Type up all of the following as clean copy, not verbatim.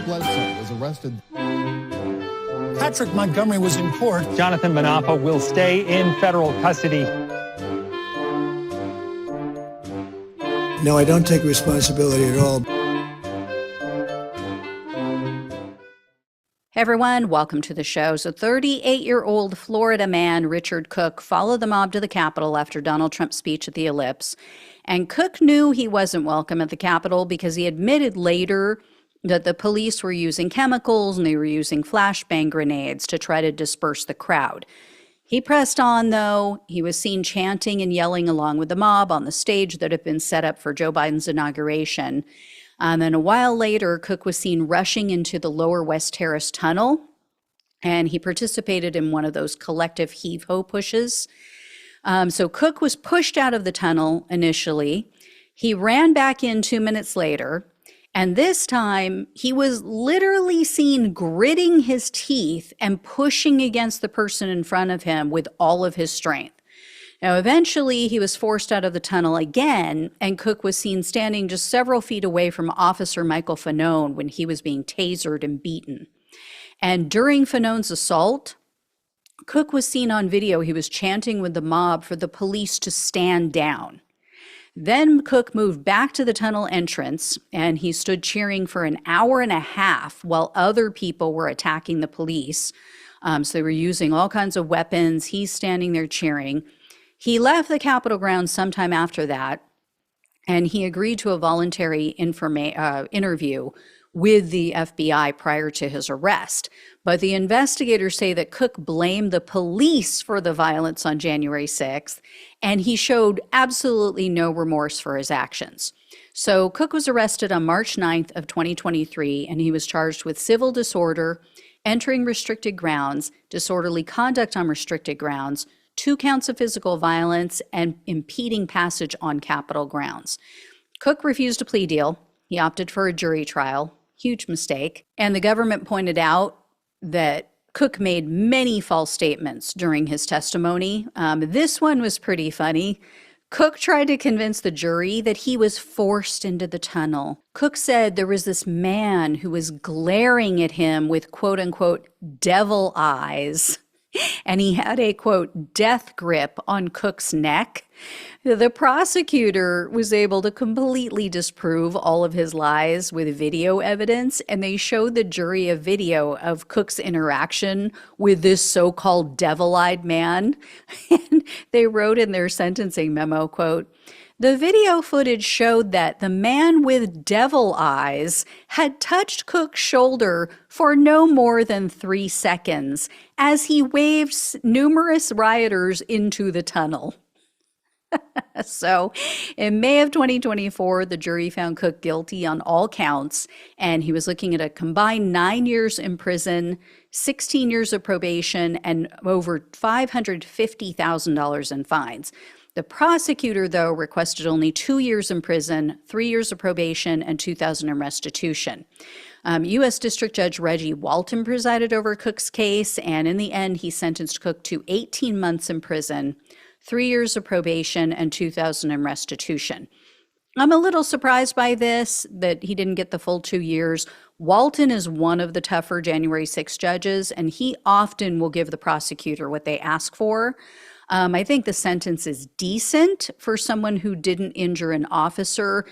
Bledsoe was arrested. Patrick Montgomery was in court. Jonathan Manapa will stay in federal custody. No, I don't take responsibility at all. Hey everyone, welcome to the show. So 38-year-old Florida man Richard Cook followed the mob to the Capitol after Donald Trump's speech at the Ellipse. And Cook knew he wasn't welcome at the Capitol because he admitted later that the police were using chemicals and they were using flashbang grenades to try to disperse the crowd. He pressed on, though. He was seen chanting and yelling along with the mob on the stage that had been set up for Joe Biden's inauguration. And then a while later, Cook was seen rushing into the Lower West Terrace tunnel, and he participated in one of those collective heave-ho pushes. So Cook was pushed out of the tunnel initially. He ran back in 2 minutes later, and this time he was literally seen gritting his teeth and pushing against the person in front of him with all of his strength. Now, eventually, he was forced out of the tunnel again, and Cook was seen standing just several feet away from Officer Michael Fanone when he was being tasered and beaten. And during Fanone's assault, Cook was seen on video. He was chanting with the mob for the police to stand down. Then Cook moved back to the tunnel entrance, and he stood cheering for an hour and a half while other people were attacking the police. So they were using all kinds of weapons. He's standing there cheering. He left the Capitol grounds sometime after that, and he agreed to a voluntary interview with the FBI prior to his arrest. But the investigators say that Cook blamed the police for the violence on January 6th, and he showed absolutely no remorse for his actions. So Cook was arrested on March 9th of 2023, and he was charged with civil disorder, entering restricted grounds, disorderly conduct on restricted grounds, 2 counts of physical violence, and impeding passage on Capitol grounds. Cook refused a plea deal. He opted for a jury trial. Huge mistake. And the government pointed out that Cook made many false statements during his testimony. This one was pretty funny. Cook tried to convince the jury that he was forced into the tunnel. Cook said there was this man who was glaring at him with quote unquote devil eyes. And he had a, quote, death grip on Cook's neck. The prosecutor was able to completely disprove all of his lies with video evidence, and they showed the jury a video of Cook's interaction with this so-called devil-eyed man. And they wrote in their sentencing memo, quote, "The video footage showed that the man with devil eyes had touched Cook's shoulder for no more than 3 seconds as he waved numerous rioters into the tunnel." So in May of 2024, the jury found Cook guilty on all counts, and he was looking at a combined 9 years in prison, 16 years of probation, and over $550,000 in fines. The prosecutor, though, requested only 2 years in prison, 3 years of probation, and $2,000 in restitution. U.S. District Judge Reggie Walton presided over Cook's case, and in the end, he sentenced Cook to 18 months in prison, 3 years of probation, and $2,000 in restitution. I'm a little surprised by this, that he didn't get the full 2 years. Walton is one of the tougher January 6 judges, and he often will give the prosecutor what they ask for. I think the sentence is decent for someone who didn't injure an officer.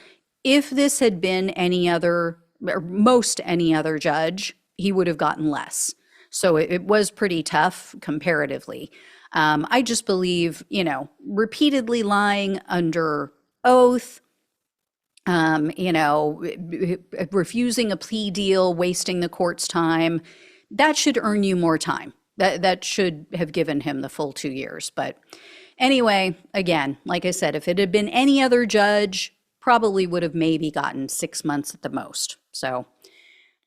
If this had been any other, or most any other judge, he would have gotten less. So it was pretty tough comparatively. I just believe, repeatedly lying under oath, refusing a plea deal, wasting the court's time, that should earn you more time. That should have given him the full 2 years. But anyway, again, like I said, if it had been any other judge, probably would have maybe gotten 6 months at the most. So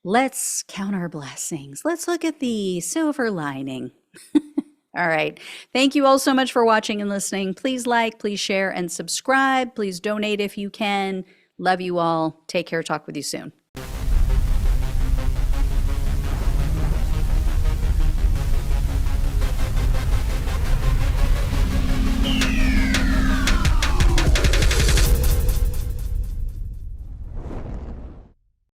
let's count our blessings. Let's look at the silver lining. All right. Thank you all so much for watching and listening. Please like, please share, and subscribe. Please donate if you can. Love you all. Take care. Talk with you soon.